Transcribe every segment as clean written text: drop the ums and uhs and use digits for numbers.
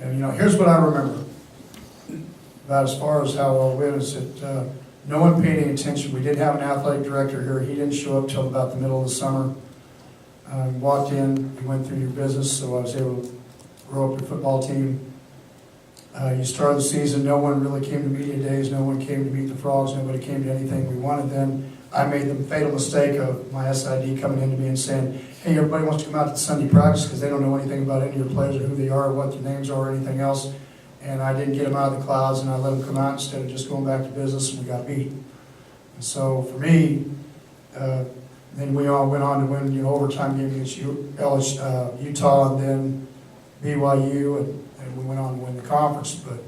And, here's what I remember about as far as how well it went is that no one paid any attention. We did have an athletic director here. He didn't show up till about the middle of the summer. Walked in, we went through your business, so I was able to grow up your football team. You started the season, no one really came to media days, no one came to meet the Frogs, nobody came to anything we wanted then. I made the fatal mistake of my SID coming into me and saying, hey, everybody wants to come out to the Sunday practice because they don't know anything about any of your players or who they are, or what their names are, or anything else. And I didn't get them out of the clouds, and I let them come out instead of just going back to business, and we got beat. And so for me, then we all went on to win overtime game against Utah, and then BYU, and we went on to win the conference. But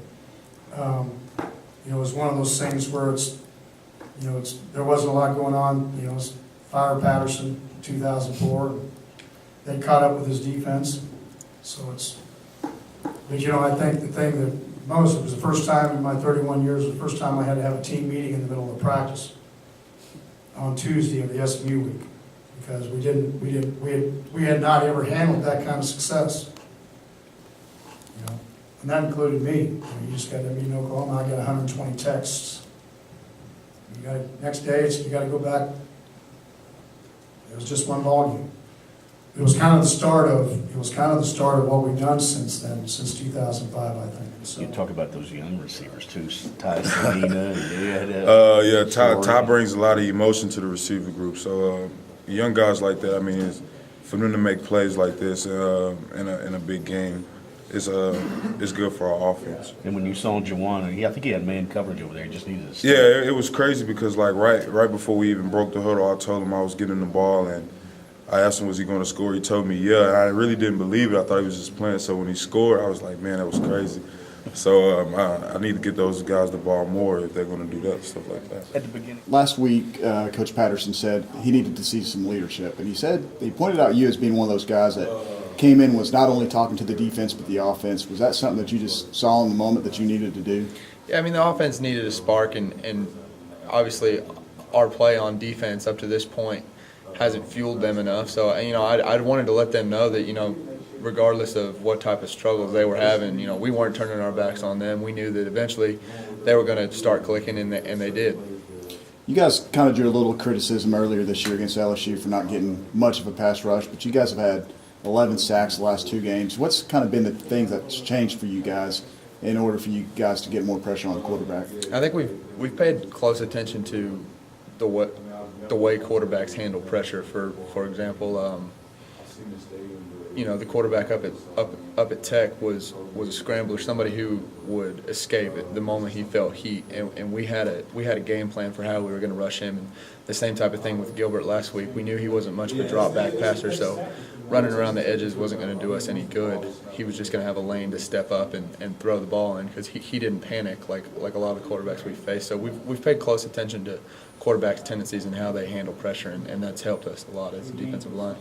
it was one of those things where there wasn't a lot going on. It's fire Patterson in 2004. They caught up with his defense. So but I think the thing that most, it was the first time in my 31 years, the first time I had to have a team meeting in the middle of practice on Tuesday of the SMU week, because we had not ever handled that kind of success. And that included me. You just got to be in Oklahoma. I got 120 texts. Next day, you got to go back. It was just one ball game. It was kind of the start of what we've done since then, since 2005, I think. So. You talk about those young receivers too, Ty Selena. Yeah, Ty brings a lot of emotion to the receiver group. So young guys like that, it's for them to make plays like this in a big game. It's good for our offense. And when you saw Juwan, I think he had man coverage over there. He just needed to stay. Yeah, it was crazy because right before we even broke the huddle, I told him I was getting the ball, and I asked him, was he going to score? He told me, yeah. And I really didn't believe it. I thought he was just playing. So when he scored, I was like, man, that was crazy. So I need to get those guys the ball more if they're going to do that, stuff like that. At the beginning. Last week, Coach Patterson said he needed to see some leadership. And he pointed out you as being one of those guys that came in, was not only talking to the defense but the offense. Was that something that you just saw in the moment that you needed to do? Yeah, the offense needed a spark, and obviously our play on defense up to this point hasn't fueled them enough. So, I wanted to let them know that, regardless of what type of struggles they were having, we weren't turning our backs on them. We knew that eventually they were going to start clicking, and they did. You guys kind of drew a little criticism earlier this year against LSU for not getting much of a pass rush, but you guys have had 11 sacks the last 2 games. What's kind of been the thing that's changed for you guys in order for you guys to get more pressure on the quarterback? I think we've paid close attention to the way quarterbacks handle pressure. For example, the quarterback up at Tech was a scrambler, somebody who would escape at the moment he felt heat, and we had a game plan for how we were going to rush him. And the same type of thing with Gilbert last week. We knew he wasn't much of a drop back passer, so running around the edges wasn't going to do us any good. He was just going to have a lane to step up and throw the ball in, because he didn't panic like a lot of the quarterbacks we faced. So we've paid close attention to quarterbacks' tendencies and how they handle pressure, and that's helped us a lot as a defensive line.